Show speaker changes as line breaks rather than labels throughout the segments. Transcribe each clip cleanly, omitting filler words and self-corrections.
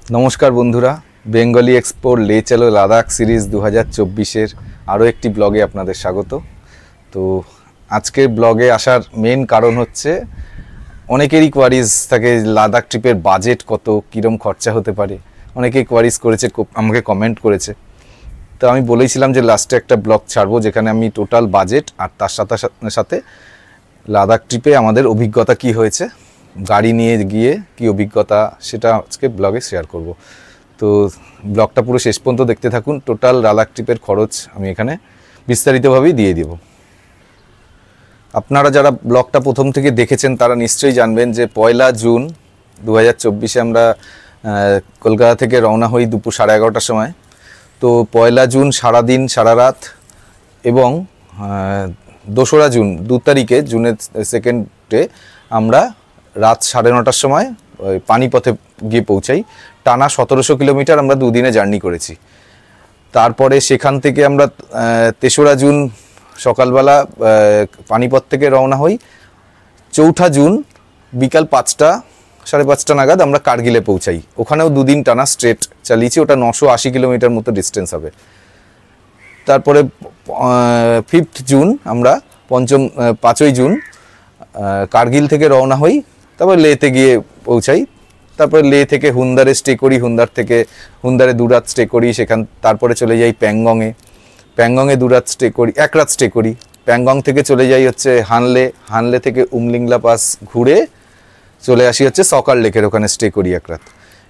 नमस्कार बंधुरा बेंगली एक्सपोर ले चलो लादाख सीरीज 2024 आरो एक ब्लगे आपनादेर स्वागत। तो आजकेर ब्लगे आसार मेन कारण होच्छे अनेकेरই কোয়ারিজ থাকে লাদাখ ট্রিপের বাজেট কত কিরকম খরচা হতে পারে। অনেকেই কোয়ারিজ করেছে, আমাকে কমেন্ট করেছে। তো আমি বলেছিলাম যে লাস্টে একটা ব্লগ ছাড়বো যেখানে আমি টোটাল বাজেট আর তার সাথে সাথে লাদাখ ট্রিপে আমাদের অভিজ্ঞতা কি হয়েছে, গাড়ি নিয়ে গিয়ে কি অভিজ্ঞতা সেটা আজকে ব্লগে শেয়ার করব। তো ব্লগটা পুরো শেষ পর্যন্ত দেখতে থাকুন। টোটাল লাদাখ ট্রিপের খরচ আমি এখানে বিস্তারিতভাবেই দিয়ে দিব। আপনারা যারা ব্লগটা প্রথম থেকে দেখেছেন তারা নিশ্চয়ই জানবেন যে 1 জুন 2024 আমরা কলকাতা থেকে রওনা হই দুপুর 11:30টার সময়। তো 1 জুন সারাদিন সারা রাত এবং 2 জুন 2 তারিখে জুনের সেকেন্ডে আমরা রাত 9:30টার সময় পানিপথে গিয়ে পৌঁছাই। টানা 1700 কিলোমিটার আমরা দুদিনে জার্নি করেছি। তারপরে সেখান থেকে আমরা 3রা জুন সকালবেলা পানিপথ থেকে রওনা হই। 4 জুন বিকাল 5টা 5:30 নাগাদ আমরা কার্গিলে পৌঁছাই। ওখানেও দুদিন টানা স্ট্রেট চালিয়েছি, ওটা 980 কিলোমিটার মতো ডিস্টেন্স হবে। তারপরে 5 জুন আমরা 5ই জুন কার্গিল থেকে রওনা হই, তারপরে লেতে গিয়ে পৌঁছাই। তারপরে লে থেকে হুন্দারে স্টে করি, হুন্দারে 2 রাত স্টে করি। তারপরে চলে যাই প্যাংগংয়ে 2 রাত স্টে করি, 1 রাত স্টে করি। প্যাংগং থেকে চলে যাই হচ্ছে হানলে থেকে উমলিংলা পাস ঘুরে চলে আসি হচ্ছে সকার লেকের ওখানে স্টে করি 1 রাত।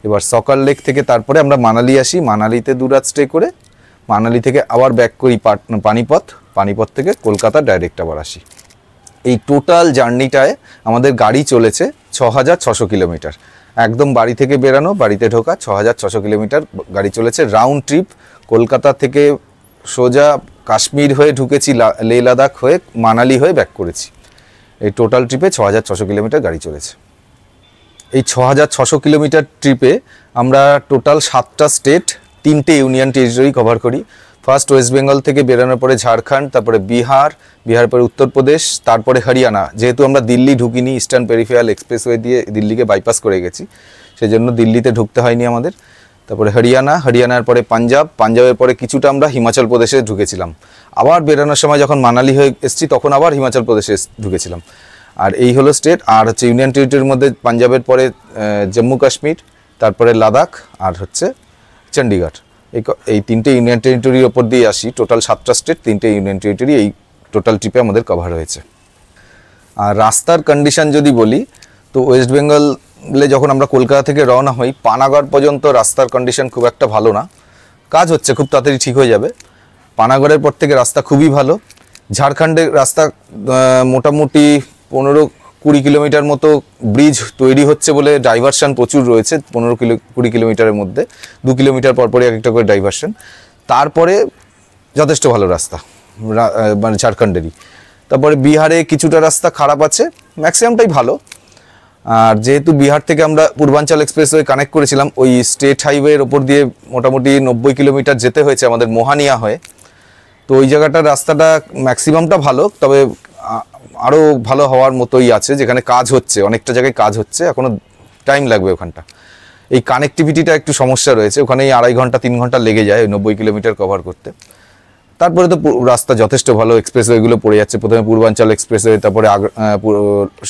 এবার সকার লেক থেকে তারপরে আমরা মানালি আসি, মানালিতে 2 রাত স্টে করে মানালি থেকে আবার ব্যাক করি পানিপথ থেকে কলকাতা ডাইরেক্ট আবার আসি। এই টোটাল জার্নিটায় আমাদের গাড়ি চলেছে 6600 কিলোমিটার। একদম বাড়ি থেকে বেরানো বাড়িতে ঢোকা 6600 কিলোমিটার গাড়ি চলেছে। রাউন্ড ট্রিপ কলকাতা থেকে সোজা কাশ্মীর হয়ে ঢুকেছি, লে লাদাখ হয়ে মানালি হয়ে ব্যাক করেছি। এই টোটাল ট্রিপে 6600 কিলোমিটার গাড়ি চলেছে। এই 6600 কিলোমিটার ট্রিপে আমরা টোটাল 7টা স্টেট 3টে ইউনিয়ন টেরিটরি কভার করি। ফার্স্ট ওয়েস্ট বেঙ্গল থেকে বেরোনোর পরে ঝাড়খণ্ড, তারপরে বিহার পরে উত্তরপ্রদেশ, তারপরে হরিয়ানা। যেহেতু আমরা দিল্লি ঢুকিনি, ইস্টার্ন পেরিফেরাল এক্সপ্রেসওয়ে দিয়ে দিল্লিকে বাইপাস করে গেছি, সেজন্য দিল্লিতে ঢুকতে হয়নি আমাদের। তারপরে হরিয়ানার পরে পাঞ্জাবের পরে কিছুটা আমরা হিমাচল প্রদেশে ঢুকেছিলাম। আবার বেরোনোর সময় যখন মানালি হয়ে এসেছি তখন আবার হিমাচল প্রদেশে ঢুকেছিলাম। আর এই হলো স্টেট। আর হচ্ছে ইউনিয়ন টেরিটরির মধ্যে পাঞ্জাবের পরে জম্মু কাশ্মীর, তারপরে লাদাখ আর হচ্ছে চণ্ডীগড়। এই 3টে ইউনিয়ন টেরিটরির ওপর দিয়ে আসি। টোটাল 7টা স্টেট 3টে ইউনিয়ন টেরিটরি এই টোটাল ট্রিপে আমাদের কভার হয়েছে। আর রাস্তার কন্ডিশন যদি বলি তো ওয়েস্ট বেঙ্গলে যখন আমরা কলকাতা থেকে রওনা হই পানাগড় পর্যন্ত রাস্তার কন্ডিশন খুব একটা ভালো না। কাজ হচ্ছে, খুব তাড়াতাড়ি ঠিক হয়ে যাবে। পানাগড়ের পর থেকে রাস্তা খুবই ভালো। ঝাড়খণ্ডের রাস্তা মোটামুটি 15-20 কিলোমিটার মতো ব্রিজ তৈরি হচ্ছে বলে ডাইভারশন প্রচুর রয়েছে। 15-20 কিলোমিটারের মধ্যে 2 কিলোমিটার পরপরই একটা করে ডাইভারশন। তারপরে যথেষ্ট ভালো রাস্তা মানে ঝাড়খণ্ডেরই। তারপরে বিহারে কিছুটা রাস্তা খারাপ আছে, ম্যাক্সিমামটাই ভালো। আর যেহেতু বিহার থেকে আমরা পূর্বাঞ্চল এক্সপ্রেসওয়ে কানেক্ট করেছিলাম, ওই স্টেট হাইওয়ের ওপর দিয়ে মোটামুটি 90 কিলোমিটার যেতে হয়েছে আমাদের মোহানিয়া হয়ে। তো ওই জায়গাটার রাস্তাটা ম্যাক্সিমামটা ভালো, তবে আরও ভালো হওয়ার মতোই আছে। যেখানে কাজ হচ্ছে, অনেকটা জায়গায় কাজ হচ্ছে, এখনও টাইম লাগবে ওখানটা। এই কানেক্টিভিটিটা একটু সমস্যা রয়েছে, ওখানেই 2.5 ঘন্টা 3 ঘন্টা লেগে যায় 90 কিলোমিটার কভার করতে। তারপরে তো রাস্তা যথেষ্ট ভালো, এক্সপ্রেসওয়েগুলো পড়ে যাচ্ছে। প্রথমে পূর্বাঞ্চল এক্সপ্রেসওয়ে, তারপরে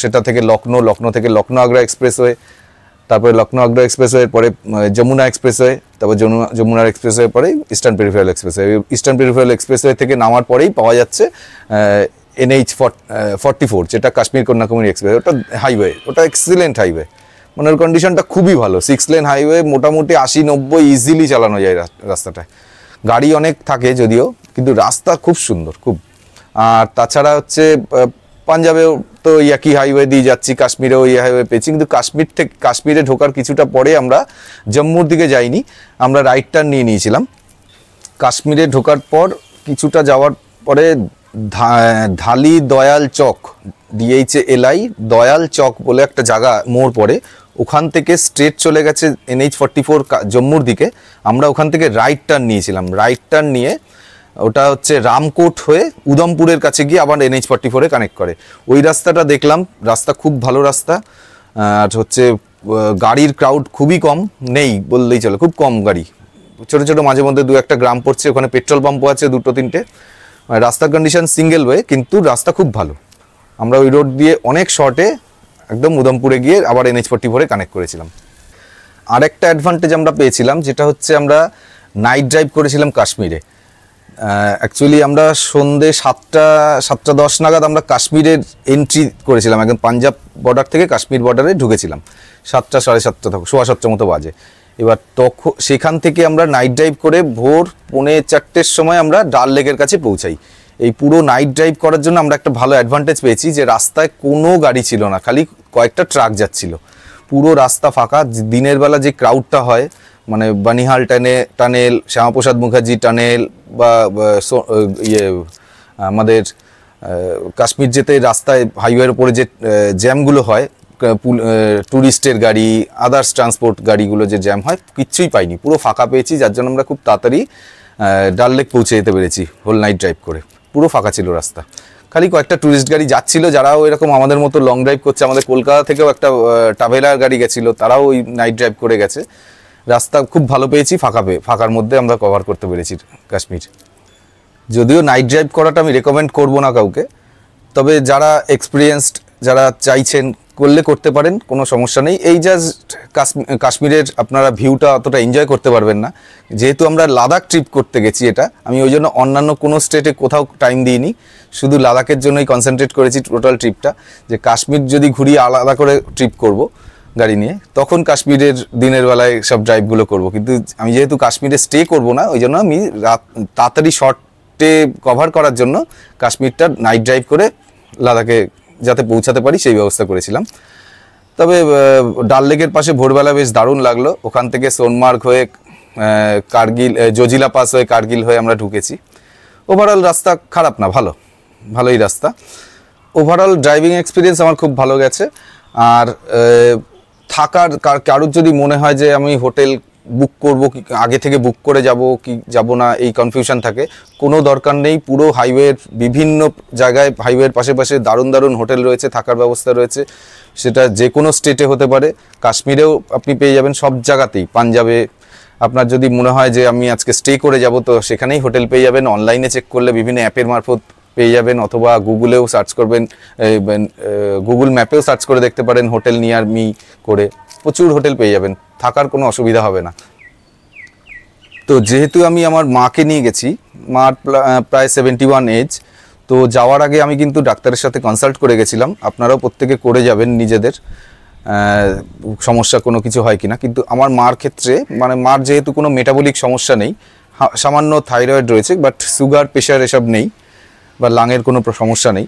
সেটা থেকে লখনৌ থেকে লখনৌ আগ্রা এক্সপ্রেসওয়ে, তারপরে লখনৌ আগ্রা এক্সপ্রেসওয়ের পরে যমুনা এক্সপ্রেসওয়ে, তারপর যমুনার এক্সপ্রেসওয়ের পরেই eastern peripheral expressway. Eastern peripheral expressway থেকে নামার পরেই পাওয়া যাচ্ছে NH44, যেটা কাশ্মীর কন্যাকুমারী এক্সপ্রেস। ওটা হাইওয়ে, ওটা এক্সিলেন্ট হাইওয়ে, মানে ওর কন্ডিশনটা খুবই ভালো। 6 লেন হাইওয়ে, মোটামুটি 80-90 ইজিলি চালানো যায় রাস্তাটায়। গাড়ি অনেক থাকে যদিও, কিন্তু রাস্তা খুব সুন্দর খুব। আর তাছাড়া হচ্ছে পাঞ্জাবেও তো একই হাইওয়ে দিয়ে যাচ্ছি, কাশ্মীরেও এই হাইওয়ে পেয়েছি। কিন্তু কাশ্মীরে ঢোকার কিছুটা পরে আমরা জম্মুর দিকে যাইনি, আমরা রাইট টার্ন নিয়ে নিয়েছিলাম। কাশ্মীরে ঢোকার পর কিছুটা যাওয়ার পরে ধালি দয়াল চক, DHALI দয়াল চক বলে একটা জায়গা মোড় পড়ে, ওখান থেকে স্ট্রেট চলে গেছে NH44 জম্মুর দিকে। আমরা ওখান থেকে রাইট টার্ন নিয়েছিলাম। রাইট টার্ন নিয়ে ওটা হচ্ছে রামকোট হয়ে উদমপুরের কাছে গিয়ে আবার NH44 কানেক্ট করে। ওই রাস্তাটা দেখলাম, রাস্তা খুব ভালো রাস্তা। আর হচ্ছে গাড়ির ক্রাউড খুবই কম, নেই বললেই চলে, খুব কম গাড়ি। ছোটো ছোটো মাঝে মধ্যে 2-1টা গ্রাম পড়ছে, ওখানে পেট্রোল পাম্পও আছে 2-3টে। রাস্তার কন্ডিশন সিঙ্গেল ওয়ে, কিন্তু রাস্তা খুব ভালো। আমরা ওই রোড দিয়ে অনেক শর্টে একদম উধমপুরে গিয়ে আবার NH-44 কানেক্ট করেছিলাম। আরেকটা অ্যাডভান্টেজ আমরা পেয়েছিলাম, যেটা হচ্ছে আমরা নাইট ড্রাইভ করেছিলাম কাশ্মীরে। অ্যাকচুয়ালি আমরা সন্ধ্যে 7টা 10 নাগাদ আমরা কাশ্মীরের এন্ট্রি করেছিলাম, একদম পাঞ্জাব বর্ডার থেকে কাশ্মীর বর্ডারে ঢুকেছিলাম। 7টা 7:30 তখন 7:15 মতো বাজে। এবার তখন সেখান থেকে আমরা নাইট ড্রাইভ করে ভোর 3:45-4টের সময় আমরা ডাল লেকের কাছে পৌঁছাই। এই পুরো নাইট ড্রাইভ করার জন্য আমরা একটা ভালো অ্যাডভান্টেজ পেয়েছি, যে রাস্তায় কোনো গাড়ি ছিল না, খালি কয়েকটা ট্রাক যাচ্ছিল, পুরো রাস্তা ফাঁকা। দিনের বেলা যে ক্রাউডটা হয়, মানে বানিহাল টানেল, শ্যামাপ্রসাদ মুখার্জি টানেল বা আমাদের কাশ্মীর যেতে রাস্তায় হাইওয়ের উপরে যে জ্যামগুলো হয়, ট্যুরিস্টের গাড়ি, আদার্স ট্রান্সপোর্ট গাড়িগুলো যে জ্যাম হয়, কিচ্ছুই পাইনি, পুরো ফাঁকা পেয়েছি। যার জন্য আমরা খুব তাড়াতাড়ি ডাল লেক পৌঁছে যেতে পেরেছি হোল নাইট ড্রাইভ করে। পুরো ফাঁকা ছিল রাস্তা, খালি কয়েকটা ট্যুরিস্ট গাড়ি যাচ্ছিল, যারাও এরকম আমাদের মতো লং ড্রাইভ করছে। আমাদের কলকাতা থেকেও একটা ট্রাভেলার গাড়ি গেছিলো, তারাও ওই নাইট ড্রাইভ করে গেছে। রাস্তা খুব ভালো পেয়েছি, ফাঁকার মধ্যে আমরা কভার করতে পেরেছি কাশ্মীর। যদিও নাইট ড্রাইভ করাটা আমি রেকমেন্ড করব না কাউকে, তবে যারা এক্সপিরিয়েন্সড, যারা চাইছেন করতে পারেন, কোনো সমস্যা নেই। এই জাস্ট কাশ্মীরের আপনারা ভিউটা অতটা এনজয় করতে পারবেন না, যেহেতু আমরা লাদাখ ট্রিপ করতে গেছি। এটা আমি ওই জন্য অন্যান্য কোনো স্টেটে কোথাও টাইম দিইনি, শুধু লাদাখের জন্যই কনসেন্ট্রেট করেছি টোটাল ট্রিপটা। যে কাশ্মীর যদি ঘুরিয়ে আলাদা করে ট্রিপ করব গাড়ি নিয়ে, তখন কাশ্মীরের দিনের বেলায় সব ড্রাইভগুলো করব। কিন্তু আমি যেহেতু কাশ্মীরে স্টে করব না, ওই জন্য আমি তাড়াতাড়ি শর্টে কভার করার জন্য কাশ্মীরটা নাইট ড্রাইভ করে লাদাখে যাতে পৌঁছাতে পারি সেই ব্যবস্থা করেছিলাম। তবে ডাল লেকের পাশে ভোরবেলা বেশ দারুণ লাগলো। ওখান থেকে সোনমার্গ হয়ে কার্গিল, জজিলা পাস হয়ে কার্গিল হয়ে আমরা ঢুকেছি। ওভারঅল রাস্তা খারাপ না, ভালোই রাস্তা। ওভারঅল ড্রাইভিং এক্সপিরিয়েন্স আমার খুব ভালো গেছে। আর থাকার কারোর যদি মনে হয় যে আমি হোটেল বুক করব, কি আগে থেকে বুক করে যাব কি যাব না, এই কনফিউশন থাকে, কোনো দরকার নেই। পুরো হাইওয়ের বিভিন্ন জায়গায়, হাইওয়ের পাশে দারুণ হোটেল রয়েছে, থাকার ব্যবস্থা রয়েছে। সেটা যে কোনো স্টেটে হতে পারে, কাশ্মীরেও আপনি পেয়ে যাবেন, সব জায়গাতেই। পাঞ্জাবে আপনার যদি মনে হয় যে আমি আজকে স্টে করে যাব, তো সেখানেই হোটেল পেয়ে যাবেন। অনলাইনে চেক করলে বিভিন্ন অ্যাপের মারফত পেয়ে যাবেন, অথবা গুগলেও সার্চ করবেন, গুগল ম্যাপেও সার্চ করে দেখতে পারেন হোটেল নিয়ার মি করে, প্রচুর হোটেল পেয়ে যাবেন, থাকার কোনো অসুবিধা হবে না। তো যেহেতু আমি আমার মাকে নিয়ে গেছি, মার প্রায় 71 এজ, তো যাওয়ার আগে আমি কিন্তু ডাক্তারের সাথে কনসাল্ট করে গেছিলাম। আপনারাও প্রত্যেকে করে যাবেন নিজেদের, সমস্যা কোনো কিছু হয় কিনা। কিন্তু আমার মার ক্ষেত্রে, মানে মার যেহেতু কোনো মেটাবলিক সমস্যা নেই, সামান্য থাইরয়েড রয়েছে, বাট সুগার প্রেশার এসব নেই, বা লাঙের কোনো সমস্যা নেই।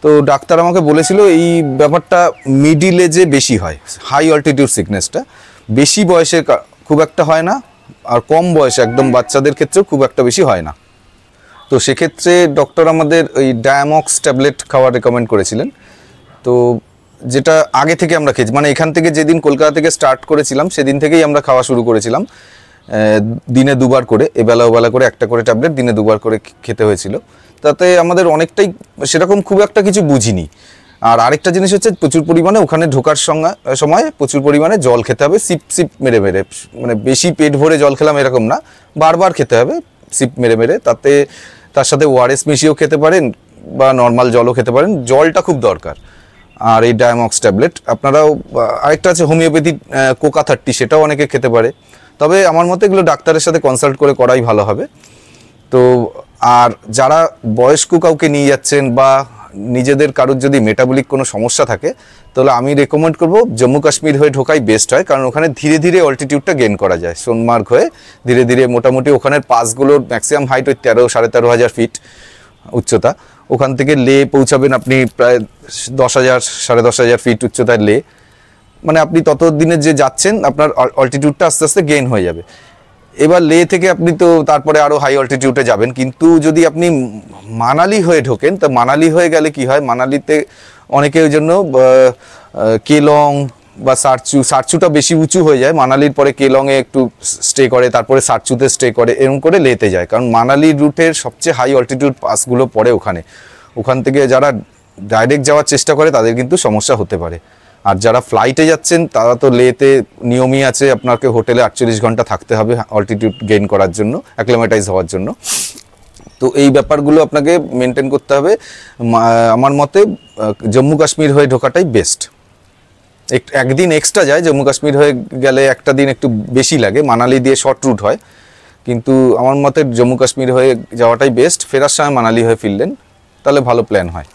তো ডাক্তার আমাকে বলেছিল এই ব্যাপারটা মিডিল এজে বেশি হয়, হাই অল্টিটিউড সিকনেসটা বেশি বয়সে খুব একটা হয় না, আর কম বয়সে একদম বাচ্চাদের ক্ষেত্রেও খুব একটা বেশি হয় না। তো সেক্ষেত্রে ডক্টর আমাদের ওই ডায়ামক্স ট্যাবলেট খাওয়ার রেকমেন্ড করেছিলেন। তো যেটা আগে থেকে আমরা খেয়েছি, মানে এখান থেকে যেদিন কলকাতা থেকে স্টার্ট করেছিলাম সেদিন থেকেই আমরা খাওয়া শুরু করেছিলাম। দিনে 2বার করে, এবেলা ওবেলা করে একটা করে ট্যাবলেট দিনে 2বার করে খেতে হয়েছিল। তাতে আমাদের অনেকটাই, সেরকম খুব একটা কিছু বুঝিনি। আর আরেকটা জিনিস হচ্ছে, প্রচুর পরিমাণে ওখানে ঢোকার সময় প্রচুর পরিমাণে জল খেতে হবে, সিপ মেরে, মানে বেশি পেট ভরে জল খেলাম এরকম না, বারবার খেতে হবে সিপ মেরে। তার সাথে ওআরএস মিশিয়েও খেতে পারেন, বা নর্মাল জলও খেতে পারেন, জলটা খুব দরকার। আর এই ডায়ামক্স ট্যাবলেট আপনারাও, আরেকটা আছে হোমিওপ্যাথি কোকা 30, সেটাও অনেকে খেতে পারে। তবে আমার মতে এগুলো ডাক্তারের সাথে কনসাল্ট করে করাই ভালো হবে। তো আর যারা বয়স্ক কাউকে নিয়ে যাচ্ছেন, বা নিজেদের কারোর যদি মেটাবলিক কোনো সমস্যা থাকে, তাহলে আমি রেকমেন্ড করব জম্মু কাশ্মীর হয়ে ঢোকাই বেস্ট হয়। কারণ ওখানে ধীরে ধীরে অল্টিটিউডটা গেইন করা যায়। সোনমার্গ হয়ে ধীরে ধীরে মোটামুটি ওখানের পাসগুলোর ম্যাক্সিমাম হাইট ওই 13,000-13,500 ফিট উচ্চতা। ওখান থেকে লে পৌঁছাবেন আপনি প্রায় 10,000-10,500 ফিট উচ্চতায় লে। মানে আপনি তত দিনে যে যাচ্ছেন, আপনার অল্টিটিউডটা আস্তে আস্তে গেইন হয়ে যাবে। এবার লে থেকে আপনি তো তারপরে আরও হাই অল্টিটিউডে যাবেন। কিন্তু যদি আপনি মানালি হয়ে ঢোকেন, তা মানালি হয়ে গেলে কি হয়, মানালিতে অনেকে ওই জন্য কেলং বা সারচুটা বেশি উঁচু হয়ে যায়। মানালির পরে কেলংয়ে একটু স্টে করে, তারপরে সারচুতে স্টে করে, এরকম করে লেতে যায়। কারণ মানালি রুটের সবচেয়ে হাই অল্টিটিউড পাসগুলো পড়ে ওখানে। ওখান থেকে যারা ডাইরেক্ট যাওয়ার চেষ্টা করে তাদের কিন্তু সমস্যা হতে পারে। আর যারা ফ্লাইটে যাচ্ছেন তারা তো লেতে নিয়মই আছে, আপনাকে হোটেলে 48 ঘন্টা থাকতে হবে অল্টিটিউড গেইন করার জন্য, অ্যাক্লিমেটাইজ হওয়ার জন্য। তো এই ব্যাপারগুলো আপনাকে মেনটেন করতে হবে। আমার মতে জম্মু কাশ্মীর হয়ে ঢোকাটাই বেস্ট। একদিন এক্সট্রা যায়, জম্মু কাশ্মীর হয়ে গেলে একটা দিন একটু বেশি লাগে, মানালি দিয়ে শর্ট রুট হয়, কিন্তু আমার মতে জম্মু কাশ্মীর হয়ে যাওয়াটাই বেস্ট। ফেরার সময় মানালি হয়ে ফিরলেন তাহলে ভালো প্ল্যান হয়।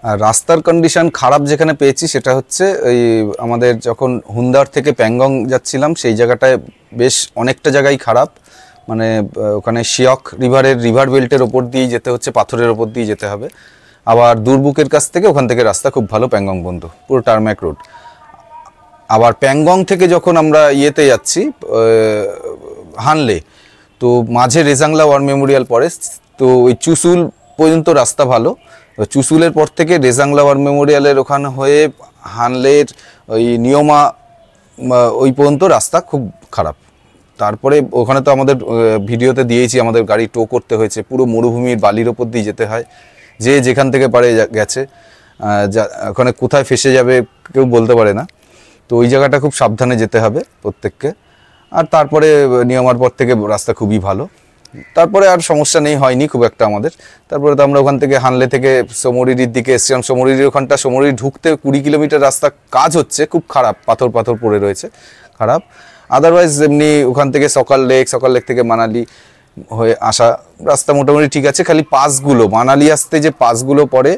আর রাস্তার কন্ডিশন খারাপ যেখানে পেয়েছি সেটা হচ্ছে ওই আমাদের যখন হুন্দার থেকে প্যাংগং যাচ্ছিলাম সেই জায়গাটায় বেশ অনেকটা জায়গায় খারাপ, মানে ওখানে শিয়ক রিভার বেল্টের ওপর দিয়ে যেতে হচ্ছে, পাথরের ওপর দিয়ে যেতে হবে। আবার দুর্বুকের কাছ থেকে ওখান থেকে রাস্তা খুব ভালো, প্যাংগং বন্ধু, পুরো টারম্যাক রোড। আবার প্যাংগং থেকে যখন আমরা ইয়েতে যাচ্ছি হানলে, তো মাঝে রেজাংলা ওয়ার মেমোরিয়াল পড়ে, তো ওই চুসুল পর্যন্ত রাস্তা ভালো, চুসুলের পর থেকে রেজাংলা ওয়ার মেমোরিয়ালের ওখানে হয়ে হানলের ওই নিয়মা ওই পর্যন্ত রাস্তা খুব খারাপ। তারপরে ওখানে তো আমাদের ভিডিওতে দিয়েছি, আমাদের গাড়ি টো করতে হয়েছে, পুরো মরুভূমির বালির ওপর দিয়ে যেতে হয়, যে যেখান থেকে পারে গেছে, ওখানে কোথায় ফেসে যাবে কেউ বলতে পারে না। তো ওই জায়গাটা খুব সাবধানে যেতে হবে প্রত্যেককে। আর তারপরে নিয়মার পর থেকে রাস্তা খুবই ভালো, তারপরে আর সমস্যা হয়নি খুব একটা আমাদের। তারপরে তো আমরা ওখান থেকে হানলে থেকে সোমরিরির দিকে এসেছিলাম। সোমরিরির ওখানটা, সোমরিরি ঢুকতে 20 কিলোমিটার রাস্তা কাজ হচ্ছে, খুব খারাপ, পাথর পড়ে রয়েছে, খারাপ। আদারওয়াইজ এমনি ওখান থেকে সকাল লেক থেকে মানালি হয়ে আসা রাস্তা মোটামুটি ঠিক আছে। খালি পাসগুলো, মানালি আসতে যে পাসগুলো পড়ে,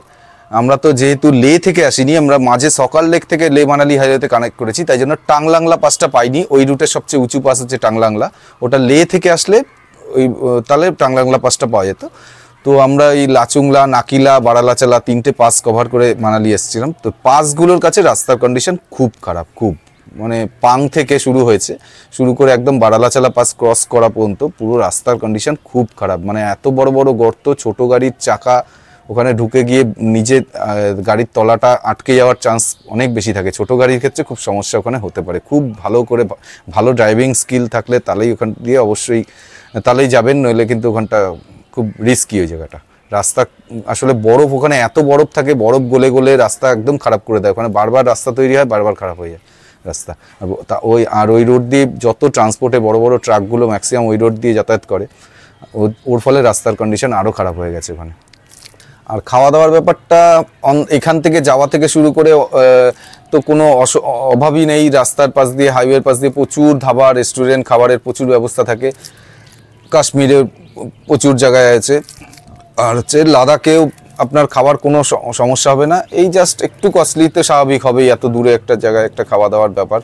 আমরা তো যেহেতু লে থেকে আসিনি, আমরা মাঝে সকাল লেক থেকে লে মানালি হাইওয়েতে কানেক্ট করেছি, তাই জন্য টাংলাংলা পাসটা পাইনি। ওই রুটের সবচেয়ে উঁচু পাস হচ্ছে টাংলাংলা, ওটা লে থেকে আসলে ওই তাহলে টাংলাংলা পাসটা পাওয়া যেত। তো আমরা এই লাচুংলা, নাকিলা, বারালাচালা 3টে পাস কভার করে মানালি এসেছিলাম। তো পাসগুলোর কাছে রাস্তার কন্ডিশন খুব খারাপ, খুব, মানে পাং থেকে শুরু করে একদম বারালাচালা পাস ক্রস করা পর্যন্ত পুরো রাস্তার কন্ডিশন খুব খারাপ। মানে এত বড় বড় গর্ত, ছোট গাড়ির চাকা ওখানে ঢুকে গিয়ে নিজে গাড়ির তলাটা আটকে যাওয়ার চান্স অনেক বেশি থাকে। ছোট গাড়ির ক্ষেত্রে খুব সমস্যা ওখানে হতে পারে। খুব ভালো ড্রাইভিং স্কিল থাকলে তাহলেই ওখান দিয়ে অবশ্যই তাহলেই যাবেন, নইলে কিন্তু ওখানটা খুব রিস্কি ওই জায়গাটা। রাস্তা আসলে বরফ, ওখানে এত বরফ থাকে, বরফ গলে গলে রাস্তা একদম খারাপ করে দেয়। ওখানে বারবার রাস্তা তৈরি হয়, বারবার খারাপ হয়ে যায় রাস্তা। ওই রোড দিয়ে যত ট্রান্সপোর্টে বড় বড় ট্রাকগুলো ম্যাক্সিমাম ওই রোড দিয়ে যাতায়াত করে, ওর ফলে রাস্তার কন্ডিশন আরও খারাপ হয়ে গেছে ওখানে। আর খাওয়া দাওয়ার ব্যাপারটা এখান থেকে যাওয়া থেকে শুরু করে তো কোনো অভাবই নেই। রাস্তার পাশ দিয়ে, হাইওয়ের পাশ দিয়ে প্রচুর ধাবা, রেস্টুরেন্ট, খাবারের প্রচুর ব্যবস্থা থাকে। কাশ্মীরে প্রচুর জায়গায় আছে। আর হচ্ছে লাদাখেও আপনার খাবার কোনো সমস্যা হবে না। এই জাস্ট একটু কস্টলি তো স্বাভাবিক হবেই, এত দূরে একটা জায়গায় একটা খাওয়া দাওয়ার ব্যাপার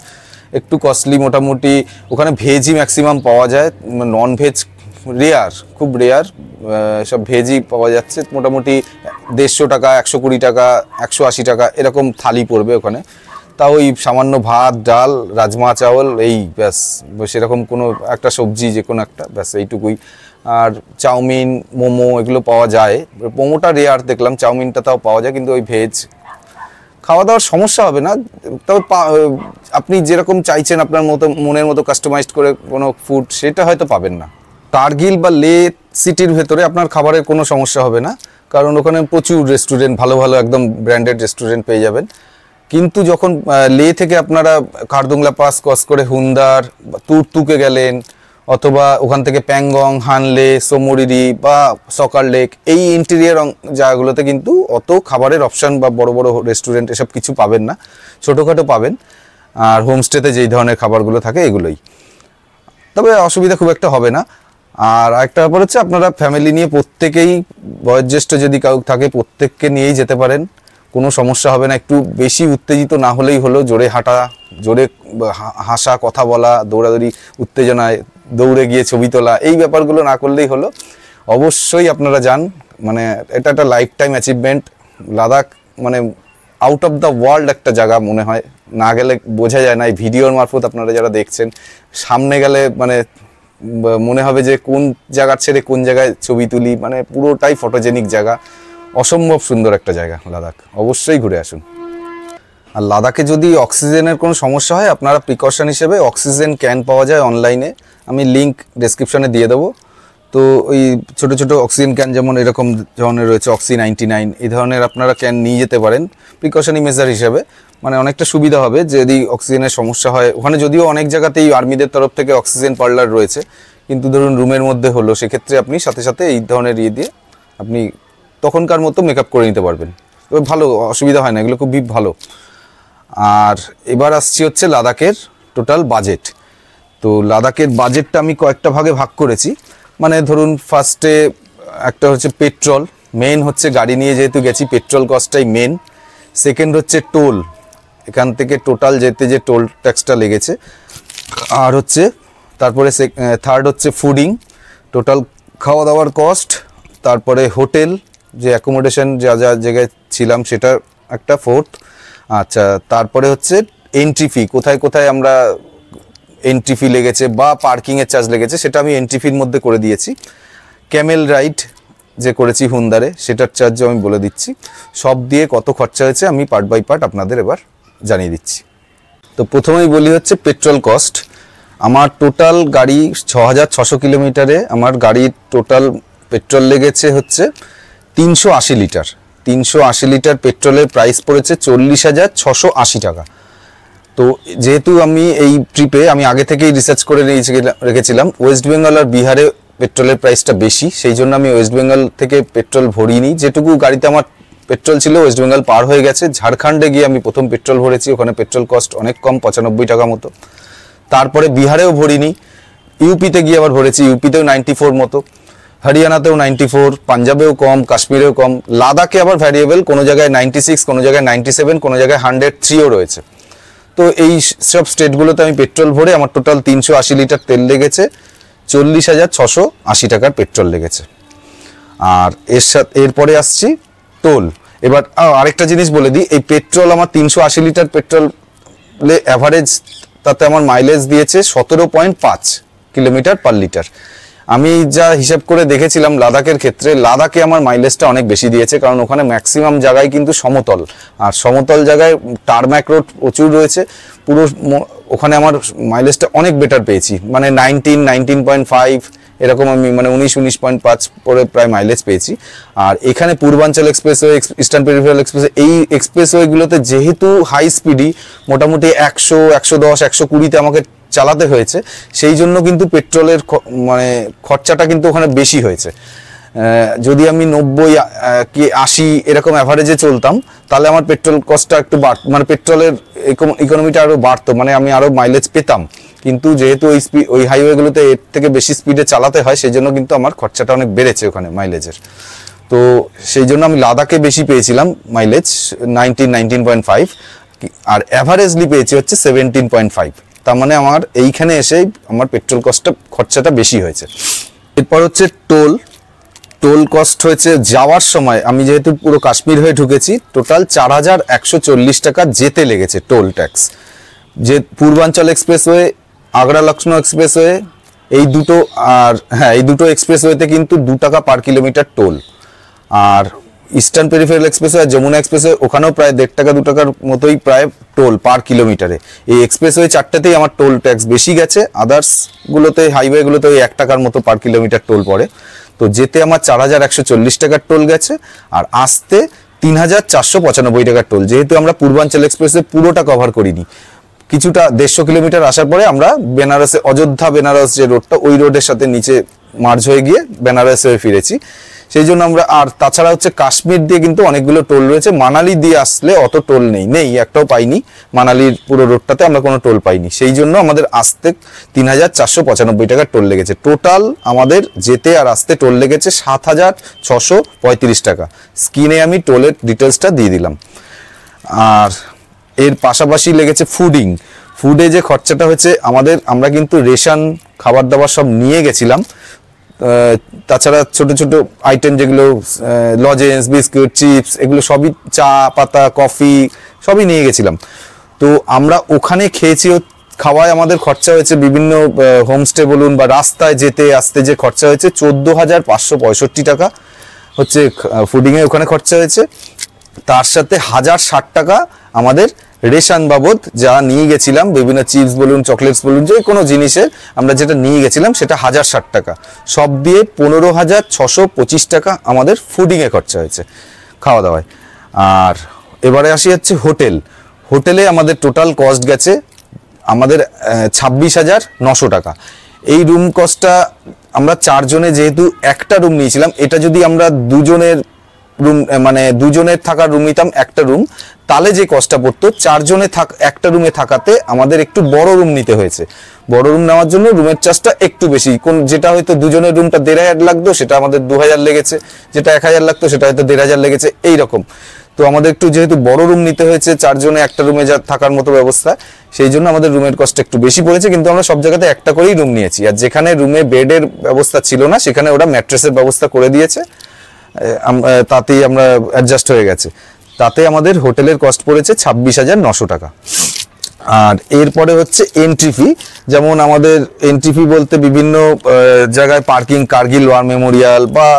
একটু কস্টলি। মোটামুটি ওখানে ভেজই ম্যাক্সিমাম পাওয়া যায়, নন ভেজ রেয়ার, খুব রেয়ার, সব ভেজই পাওয়া যাচ্ছে। মোটামুটি 150 টাকা, 120 টাকা, 180 টাকা এরকম থালি পড়বে ওখানে। তা ওই সামান্য ভাত, ডাল, রাজমা চাওয়াল, এই ব্যাস, সেরকম কোনো একটা সবজি যে কোনো একটা, ব্যাস এইটুকুই। আর চাউমিন, মোমো এগুলো পাওয়া যায়। মোমোটা রেয়ার দেখলাম, চাউমিনটা তাও পাওয়া যায়, কিন্তু ওই ভেজ খাওয়া দাওয়ার সমস্যা হবে না। তবে আপনি যেরকম চাইছেন আপনার মতো মনের মতো কাস্টমাইজড করে কোনো ফুড, সেটা হয়তো পাবেন না। কার্গিল বা লে সিটির ভেতরে আপনার খাবারের কোনো সমস্যা হবে না, কারণ ওখানে প্রচুর রেস্টুরেন্ট, ভালো ভালো একদম ব্র্যান্ডেড রেস্টুরেন্ট পেয়ে যাবেন। কিন্তু যখন লে থেকে আপনারা খারদুংলা পাস ক্রস করে হুন্দার, তুর্তুকে গেলেন, অথবা ওখান থেকে প্যাংগং, হানলে, সোমরিরি বা সকার লেক, এই ইন্টেরিয়ার জায়গাগুলোতে কিন্তু অত খাবারের অপশান বা বড় বড় রেস্টুরেন্ট এসব কিছু পাবেন না, ছোটোখাটো পাবেন। আর হোমস্টেতে যেই ধরনের খাবারগুলো থাকে এগুলোই, তবে অসুবিধা খুব একটা হবে না। আর আরেকটা ব্যাপার হচ্ছে, আপনারা ফ্যামিলি নিয়ে প্রত্যেকেই, বয়োজ্যেষ্ঠ যদি কাউ থাকে প্রত্যেককে নিয়েই যেতে পারেন, কোনো সমস্যা হবে না। একটু বেশি উত্তেজিত না হলেই হলো, জোরে হাঁটা, জোরে হাসা, কথা বলা, দৌড়াদৌড়ি, উত্তেজনায় দৌড়ে গিয়ে ছবি তোলা, এই ব্যাপারগুলো না করলেই হলো। অবশ্যই আপনারা যান, মানে এটা একটা লাইফ টাইম অ্যাচিভমেন্ট। লাদাখ মানে আউট অফ দ্য ওয়ার্ল্ড একটা জায়গা মনে হয়, না গেলে বোঝা যায় না। এই ভিডিওর মারফত আপনারা যারা দেখছেন, সামনে গেলে মানে মনে হবে যে কোন জায়গার ছেড়ে কোন জায়গায় ছবি তুলি, মানে পুরোটাই ফটোজেনিক জায়গা, অসম্ভব সুন্দর একটা জায়গা লাদাখ। অবশ্যই ঘুরে আসুন। আর লাদাখে যদি অক্সিজেনের কোনো সমস্যা হয়, আপনারা প্রিকশন হিসেবে অক্সিজেন ক্যান পাওয়া যায় অনলাইনে, আমি লিঙ্ক ডেসক্রিপশনে দিয়ে দেবো। তো ওই ছোটো ছোটো অক্সিজেন ক্যান যেমন এরকম ধরনের রয়েছে, অক্সি 99, এই ধরনের আপনারা ক্যান নিয়ে যেতে পারেন প্রিকশনারি মেজার হিসেবে। মানে অনেকটা সুবিধা হবে যদি অক্সিজেনের সমস্যা হয়। ওখানে যদিও অনেক জায়গাতেই আর্মিদের তরফ থেকে অক্সিজেন পার্লার রয়েছে, কিন্তু ধরুন রুমের মধ্যে হলো, সেক্ষেত্রে আপনি সাথে সাথে এই ধরনের দিয়ে আপনি তখনকার মতো মেকআপ করে নিতে পারবেন। তবে ভালো, অসুবিধা হয় না, এগুলো খুবই ভালো। আর এবার আসছি হচ্ছে লাদাখের টোটাল বাজেট। তো লাদাখের বাজেটটা আমি কয়েকটা ভাগে ভাগ করেছি। মানে ধরুন ফার্স্টে একটা হচ্ছে পেট্রোল, মেন হচ্ছে গাড়ি নিয়ে যেহেতু গেছি পেট্রোল কস্টটাই মেন। সেকেন্ড হচ্ছে টোল, এখান থেকে টোটাল যেতে যে টোল ট্যাক্সটা লেগেছে। আর হচ্ছে তারপরে থার্ড হচ্ছে ফুডিং, টোটাল খাওয়া দাওয়ার কস্ট। তারপরে হোটেল, যে অ্যাকোমোডেশন যা যা জায়গায় ছিলাম সেটা একটা ফোর্থ। আচ্ছা, তারপরে হচ্ছে এন্ট্রি ফি, কোথায় কোথায় আমরা এন্ট্রি ফি লেগেছে বা পার্কিংয়ের চার্জ লেগেছে সেটা আমি এন্ট্রি ফির মধ্যে করে দিয়েছি। ক্যামেল রাইড যে করেছি হুন্দারে, সেটার চার্জও আমি বলে দিচ্ছি। সব দিয়ে কত খরচা হয়েছে আমি পার্ট বাই পার্ট আপনাদের এবার জানিয়ে দিচ্ছি। তো প্রথমেই বলি হচ্ছে পেট্রোল কস্ট। আমার টোটাল গাড়ি 6600 কিলোমিটারে আমার গাড়ির টোটাল পেট্রোল লেগেছে হচ্ছে 380 লিটার। 380 লিটার পেট্রোলের প্রাইস পড়েছে 40,680 টাকা। তো যেহেতু আমি এই ট্রিপে আমি আগে থেকেই রিসার্চ করে রেখেছিলাম ওয়েস্ট বেঙ্গল আর বিহারে পেট্রোলের প্রাইসটা বেশি, সেই জন্য আমি ওয়েস্ট বেঙ্গল থেকে পেট্রোল ভরিনি। যেটুকু গাড়িতে আমার পেট্রোল ছিল ওয়েস্ট বেঙ্গল পার হয়ে গেছে। ঝাড়খণ্ডে গিয়ে আমি প্রথম পেট্রোল ভরেছি, ওখানে পেট্রোল কস্ট অনেক কম, 95 টাকা মতো। তারপরে বিহারেও ভরিনি, ইউপিতে গিয়ে আবার ভরেছি, ইউপিতেও 94 মতো, হরিয়ানাতেও 94, পাঞ্জাবেও কম, কাশ্মীরেও কম। লাদাখে আবার ভ্যারিয়েবল, কোনো জায়গায় 96, কোনো জায়গায় 97, কোনো জায়গায় 103ও রয়েছে। তো এই সব স্টেটগুলোতে আমি পেট্রোল ভরে আমার টোটাল 380 লিটার তেল লেগেছে, 40,680 টাকার পেট্রোল লেগেছে। আর এরপরে আসছি টোল। এবার আরেকটা জিনিস বলে দিই, এই পেট্রোল আমার 380 লিটার পেট্রোলে অ্যাভারেজ তাতে আমার মাইলেজ দিয়েছে 17.5 কিলোমিটার পার লিটার। আমি যা হিসাব করে দেখেছিলাম লাদাখের ক্ষেত্রে, লাদাখে আমার মাইলেজটা অনেক বেশি দিয়েছে, কারণ ওখানে ম্যাক্সিমাম জায়গায় কিন্তু সমতল, আর সমতল জায়গায় টারম্যাক রোড প্রচুর রয়েছে। পুরো ওখানে আমার মাইলেজটা অনেক বেটার পেয়েছি, মানে 19.5 এরকম আমি, মানে 19.5 পরে প্রায় মাইলেজ পেয়েছি। আর এখানে পূর্বাঞ্চল এক্সপ্রেসওয়ে, ইস্টার্ন পেরিফেরাল এক্সপ্রেসওয়ে, এই এক্সপ্রেসওয়েগুলোতে যেহেতু হাই স্পিডি মোটামুটি 100, 110, 120তে আমাকে চালাতে হয়েছে, সেই জন্য কিন্তু পেট্রোলের মানে খরচাটা কিন্তু ওখানে বেশি হয়েছে। যদি আমি 90 কি 80 এরকম অ্যাভারেজে চলতাম, তাহলে আমার পেট্রোল কস্টটা একটু মানে পেট্রোলের ইকোনমিটা আরও বাড়তো, মানে আমি আরও মাইলেজ পেতাম। কিন্তু যেহেতু ওই হাইওয়েগুলোতে এর থেকে বেশি স্পিডে চালাতে হয়, সেই জন্য কিন্তু আমার খরচাটা অনেক বেড়েছে ওখানে মাইলেজের। তো সেই জন্য আমি লাদাখে বেশি পেয়েছিলাম মাইলেজ, 19.5, আর অ্যাভারেজলি পেয়েছি হচ্ছে 17.5। তার মানে আমার এইখানে এসেই আমার পেট্রোল খরচাটা বেশি হয়েছে। এরপর হচ্ছে টোল। টোল কস্ট হয়েছে যাওয়ার সময়, আমি যেহেতু পুরো কাশ্মীর হয়ে ঢুকেছি, টোটাল 4140 টাকা যেতে লেগেছে টোল ট্যাক্স। যে পূর্বাঞ্চল এক্সপ্রেসওয়ে, আগ্রা লক্ষ্ণৌ এক্সপ্রেসওয়ে, এই দুটো, আর হ্যাঁ এই দুটো এক্সপ্রেসওয়েতে কিন্তু 2 টাকা পার কিলোমিটার টোল। আর ইস্টার্ন পেরিফেরাল এক্সপ্রেসওয়ে আর যমুনা এক্সপ্রেসওয়ে, ওখানেও প্রায় 1.5 টাকা 2 টাকার মতোই প্রায় টোল পার কিলোমিটারে। এই এক্সপ্রেসওয়ে 4টাতেই আমার টোল ট্যাক্স বেশি গেছে, আদার্সগুলোতে হাইওয়েগুলোতে ওই 1 টাকার মতো পার কিলোমিটার টোল পড়ে। তো যেতে আমার 4140 টাকার টোল গেছে, আর আসতে 3495 টাকার টোল। যেহেতু আমরা পূর্বাঞ্চল এক্সপ্রেসওয়ে পুরোটা কভার করিনি, কিছুটা 150 কিলোমিটার আসার পরে আমরা বেনারসে, অযোধ্যা বেনারস যে রোডটা, ওই রোডের সাথে নিচে মার্জ হয়ে গিয়ে বেনারসে ফিরেছি, সেই জন্য আমরা। আর তাছাড়া হচ্ছে কাশ্মীর দিয়ে কিন্তু অনেকগুলো টোল রয়েছে, মানালি দিয়ে আসলে অত টোল নেই, একটাও পাইনি। মানালির পুরো রোডটাতে আমরা কোনো টোল পাইনি, সেই জন্য আমাদের আসতে 3495 টাকার টোল লেগেছে। টোটাল আমাদের যেতে আর আসতে টোল লেগেছে 7635 টাকা। স্ক্রিনে আমি টোলের ডিটেলসটা দিয়ে দিলাম। আর এর পাশাপাশি লেগেছে ফুডিং। ফুডে যে খরচাটা হয়েছে আমাদের, আমরা কিন্তু রেশন খাবার দাবার সব নিয়ে গেছিলাম, তাছাড়া ছোট ছোট আইটেম যেগুলো লজেন্স, বিস্কুট, চিপস, এগুলো সবই, চা পাতা, কফি সবই নিয়ে গেছিলাম। তো আমরা ওখানে খেয়েছি, খাওয়ায় আমাদের খরচা হয়েছে বিভিন্ন হোমস্টে বলুন বা রাস্তায় যেতে আসতে যে খরচা হয়েছে 14,565 টাকা হচ্ছে ফুডিংয়ে ওখানে খরচা হয়েছে। তার সাথে 1060 টাকা আমাদের রেশন বাবদ যা নিয়ে গেছিলাম, বিভিন্ন চিপস বলুন, চকলেটস বলুন, যে কোনো জিনিসের আমরা যেটা নিয়ে গেছিলাম সেটা 1060 টাকা। সব দিয়ে 15,625 টাকা আমাদের ফুডিংয়ে খরচা হয়েছে, খাওয়া দাওয়ায়। আর এবারে আসি হচ্ছে হোটেল। হোটেলে আমাদের টোটাল কস্ট গেছে আমাদের 26,900 টাকা। এই রুম কস্টটা আমরা 4 জনে যেহেতু একটা রুম নিয়েছিলাম, এটা যদি আমরা দুজনের রুম মানে দুজনের থাকার রুম নিতাম একটা রুম, তাহলে যে কস্টটা পড়তো 4 জনে একটা রুমে থাকাতে আমাদের একটু বড় রুম নিতে হয়েছে। বড় রুম নেওয়ার জন্য রুমের চার্জটা একটু বেশি, যেটা হয়তো দুজনের রুমটা 1,500 লাগতো সেটা আমাদের 2,000 লেগেছে, যেটা 1,000 লাগতো সেটা হয়তো 1,500 লেগেছে, এইরকম। তো আমাদের একটু যেহেতু বড় রুম নিতে হয়েছে, 4 জনে একটা রুমে যা থাকার মতো ব্যবস্থা, সেই জন্য আমাদের রুমের কস্ট একটু বেশি পড়েছে। কিন্তু আমরা সব জায়গাতে একটা করেই রুম নিয়েছি, আর যেখানে রুমে বেডের ব্যবস্থা ছিল না সেখানে ওরা ম্যাট্রেসের ব্যবস্থা করে দিয়েছে, তাতেই আমরা অ্যাডজাস্ট হয়ে গেছে। তাতে আমাদের হোটেলের কস্ট পড়েছে 26,900 টাকা। আর এরপরে হচ্ছে এন্ট্রি ফি। যেমন আমাদের এন্ট্রি ফি বলতে বিভিন্ন জায়গায় পার্কিং, কার্গিল ওয়ার মেমোরিয়াল বা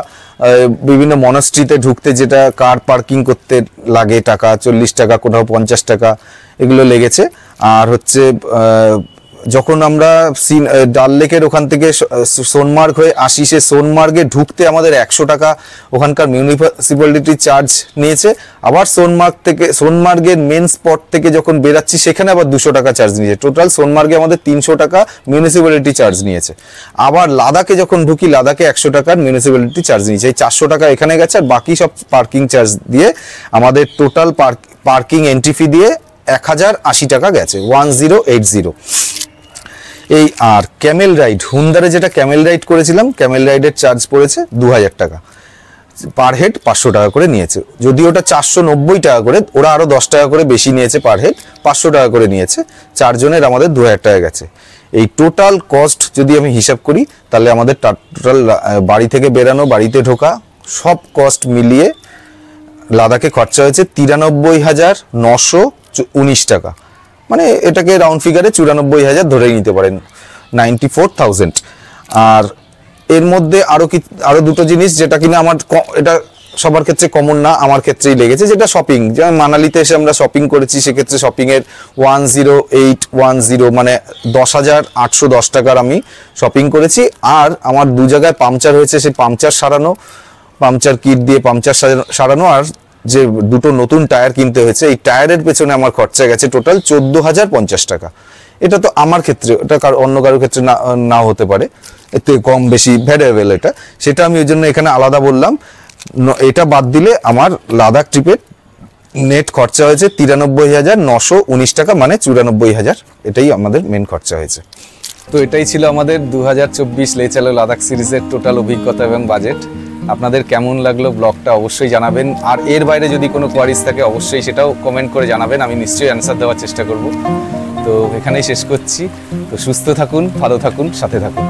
বিভিন্ন মনাস্ট্রিতে ঢুকতে যেটা কার পার্কিং করতে লাগে টাকা, 40 টাকা, কোথাও 50 টাকা, এগুলো লেগেছে। আর হচ্ছে যখন আমরা ডাল লেকের ওখান থেকে সোনমার্গ হয়ে আসি, সে সোনমার্গে ঢুকতে আমাদের 100 টাকা ওখানকার মিউনিসিপ্যালিটি চার্জ নিয়েছে। আবার সোনমার্গের মেন স্পট থেকে যখন বেরাচ্ছি সেখানে আবার 200 টাকা চার্জ নিয়েছে। টোটাল সোনমার্গে আমাদের 300 টাকা মিউনিসিপ্যালিটি চার্জ নিয়েছে। আবার লাদাখে যখন ঢুকি, লাদাখে 100 টাকার মিউনিসিপ্যালিটি চার্জ নিয়েছে। এই 400 টাকা এখানে গেছে, আর বাকি সব পার্কিং চার্জ দিয়ে আমাদের টোটাল পার্কিং এন্ট্রি ফি দিয়ে 1,080 টাকা গেছে, 1080। এই আর ক্যামেল রাইড, হুন্দারে যেটা ক্যামেল রাইড করেছিলাম, ক্যামেল রাইডের চার্জ পড়েছে 2,000 টাকা, পার হেড 500 টাকা করে নিয়েছে। যদি ওটা 490 টাকা করে, ওরা আরো 10 টাকা করে বেশি নিয়েছে, পার হেড 500 টাকা করে নিয়েছে। 4 জনের আমাদের 2,000 টাকা গেছে। এই টোটাল কস্ট যদি আমি হিসাব করি, তাহলে আমাদের টোটাল বাড়ি থেকে বেরানো, বাড়িতে ঢোকা, সব কস্ট মিলিয়ে লাদাখে খরচা হয়েছে 93,919 টাকা। মানে এটাকে রাউন্ড ফিগারে 94,000 ধরেই নিতে পারেন, 94,000। আর এর মধ্যে আরো দুটো জিনিস যেটা কিনা আমার, এটা সবার ক্ষেত্রে কমন না, আমার ক্ষেত্রেই লেগেছে, যেটা শপিং। যেমন মানালিতে এসে আমরা শপিং করেছি, সেক্ষেত্রে শপিং এর 10810 মানে 10,810 টাকার আমি শপিং করেছি। আর আমার 2 জায়গায় পাংচার হয়েছে, সেই পাংচার সারানো, পাংচার কিট দিয়ে পাংচার সারানো, আর যে দুটো নতুন টায়ার কিনতে হয়েছে, এই টায়ারের পেছনে আমার খরচা গেছে টোটাল 14,050 টাকা। এটা তো আমার ক্ষেত্রে, এটা অন্য কারোর ক্ষেত্রে নাও হতে পারে, এতে কম বেশি ভ্যারিয়েবল এটা, সেটা আমি ওই জন্য এখানে আলাদা বললাম। এটা বাদ দিলে আমার লাদাখ ট্রিপের নেট খরচা হয়েছে 93,919 টাকা, মানে 94,000। এটাই আমাদের মেন খরচা হয়েছে। তো এটাই ছিল আমাদের 2024 লে চলো লাদাখ সিরিজের টোটাল অভিজ্ঞতা এবং বাজেট। আপনাদের কেমন লাগলো ব্লগটা অবশ্যই জানাবেন, আর এর বাইরে যদি কোনো কোয়ারিজ থাকে অবশ্যই সেটাও কমেন্ট করে জানাবেন, আমি নিশ্চয়ই অ্যান্সার দেওয়ার চেষ্টা করব। তো এখানেই শেষ করছি। তো সুস্থ থাকুন, ভালো থাকুন, সাথে থাকুন।